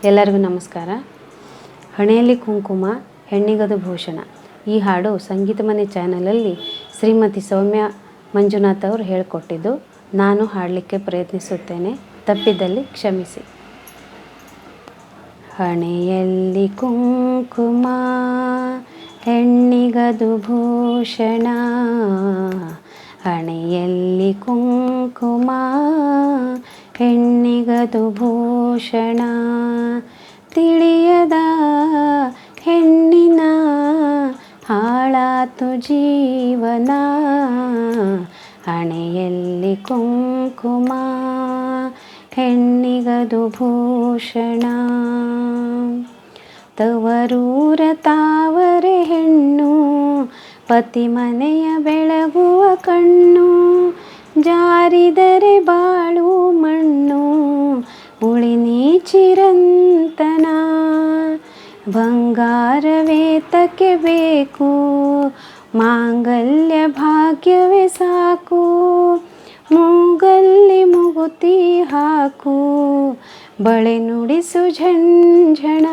ಎಲ್ಲರಿಗೂ ನಮಸ್ಕಾರ. ಹಣೆಯಲ್ಲಿ ಕುಂಕುಮ ಹೆಣ್ಣಿಗದು ಭೂಷಣ. ಈ ಹಾಡು ಸಂಗೀತ ಮನೆ ಚಾನಲಲ್ಲಿ ಶ್ರೀಮತಿ ಸೌಮ್ಯ ಮಂಜುನಾಥ್ ಅವರು ಹೇಳಿಕೊಟ್ಟಿದ್ದು. ನಾನು ಹಾಡಲಿಕ್ಕೆ ಪ್ರಯತ್ನಿಸುತ್ತೇನೆ, ತಪ್ಪಿದಲ್ಲಿ ಕ್ಷಮಿಸಿ. ಹಣೆಯಲ್ಲಿ ಕುಂಕುಮ ಹೆಣ್ಣಿಗದು ಭೂಷಣ, ಹಣೆಯಲ್ಲಿ ಕುಂಕುಮ ಹೆಣ್ಣಿಗದು ಭೂಷಣ. ತಿಳಿಯದ ಹೆಣ್ಣಿನ ಹಾಳಾತು ಜೀವನ, ಹಣೆಯಲ್ಲಿ ಕುಂಕುಮ ಹೆಣ್ಣಿಗದು ಭೂಷಣ. ತವರೂರ ತಾವರೆ ಹೆಣ್ಣು, ಪತಿ ಮನೆಯ ಬೆಳಗುವ ಕಣ್ಣು. ಜಾರಿದರೆ ಬಾಳು ಮಣ್ಣು, ಉಳಿನಿ ಚಿರಂತನ. ಬಂಗಾರವೇತಕ್ಕೆ ಬೇಕು, ಮಾಂಗಲ್ಯ ಭಾಗ್ಯವೇ ಸಾಕು. ಮೂಗಲ್ಲಿ ಮುಗುತಿ ಹಾಕು, ಬಳೆ ನುಡಿಸು ಝಂಝಣ,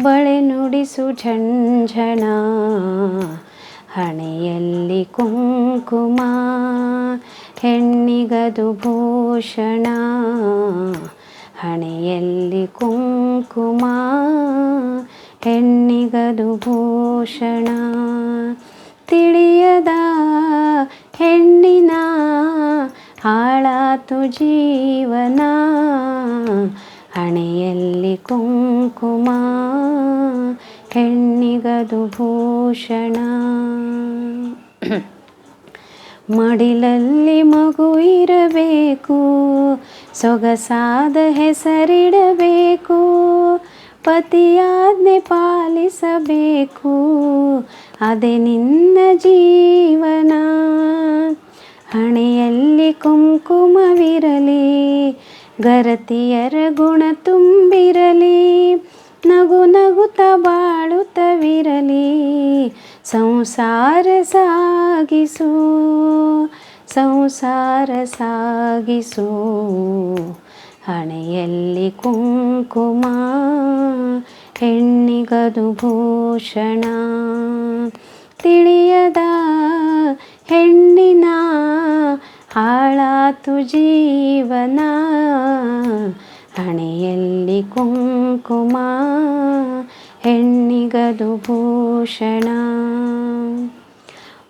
ಬಳೆ ನುಡಿಸು ಝಂಝಣ. ಹಣೆಯಲ್ಲಿ ಕುಂಕುಮ ಹೆಣ್ಣಿಗದು ಭೂಷಣ, ಹಣೆಯಲ್ಲಿ ಕುಂಕುಮ ಹೆಣ್ಣಿಗದು ಭೂಷಣ. ತಿಳಿಯದ ಹೆಣ್ಣಿನ ಹಾಳಾತು ಜೀವನ, ಹಣೆಯಲ್ಲಿ ಕುಂಕುಮ ಹೆಣ್ಣಿಗದು ಭೂಷಣ. ಮಡಿಲಲ್ಲಿ ಮಗು ಇರಬೇಕು, ಸೊಗಸಾದ ಹೆಸರಿಡಬೇಕು. ಪತಿಯಾಜ್ಞೆ ಪಾಲಿಸಬೇಕು, ಅದೇ ನಿನ್ನ ಜೀವನ. ಹಣೆಯಲ್ಲಿ ಕುಂಕುಮವಿರಲಿ, ಗರತಿಯರ ಗುಣ ತುಂಬಿರಲಿ. ನಗು ನಗುತ್ತ ಬಾಳುತ್ತವಿರಲಿ, ಸಂಸಾರ ಸಾಗಿಸು, ಸಂಸಾರ ಸಾಗಿಸು. ಹಣೆಯಲ್ಲಿ ಕುಂಕುಮ ಹೆಣ್ಣಿಗದು ಭೂಷಣ. ತಿಳಿಯದ ಹೆಣ್ಣಿನ ಹಾಳಾತು ಜೀವನ, ಹಣೆಯಲ್ಲಿ ಕುಂಕುಮ ಹೆಣ್ಣಿಗದು ಭೂಷಣ.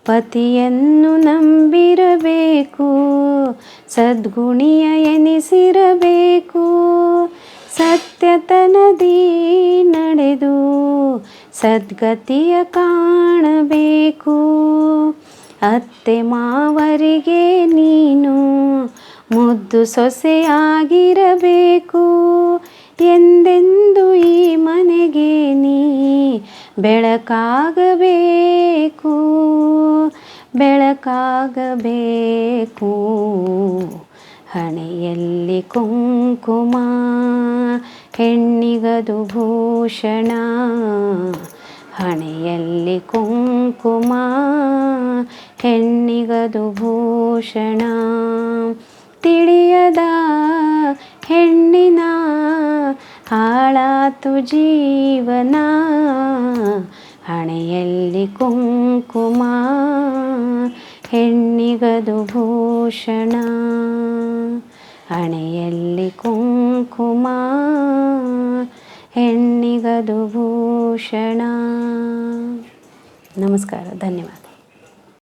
ಪತಿಯನ್ನು ನಂಬಿರಬೇಕು, ಸದ್ಗುಣಿಯ ಎನಿಸಿರಬೇಕು. ಸತ್ಯತನದಿ ನಡೆದು ಸದ್ಗತಿಯ ಕಾಣಬೇಕು. ಅತ್ತೆ ಮಾವರಿಗೆ ನೀನು ಮುದ್ದು ಸೊಸೆಯಾಗಿರಬೇಕು. ಎಂದೆಂದು ಈ ಮನೆಗೆ ನೀ ಬೆಳಕಾಗಬೇಕು, ಬೆಳಕಾಗಬೇಕು. ಹಣೆಯಲ್ಲಿ ಕುಂಕುಮ ಹೆಣ್ಣಿಗದು ಭೂಷಣ, ಹಣೆಯಲ್ಲಿ ಕುಂಕುಮ ಹೆಣ್ಣಿಗದು ಭೂಷಣ. ತಿಳಿಯದ ಹೆಣ್ಣಿನ ಹಾಳಾತು ಜೀವನ, ಹಣೆಯಲ್ಲಿ ಕುಂಕುಮ ಹೆಣ್ಣಿಗದು ಭೂಷಣ, ಹಣೆಯಲ್ಲಿ ಕುಂಕುಮ ಹೆಣ್ಣಿಗದು ಭೂಷಣ. ನಮಸ್ಕಾರ, ಧನ್ಯವಾದ.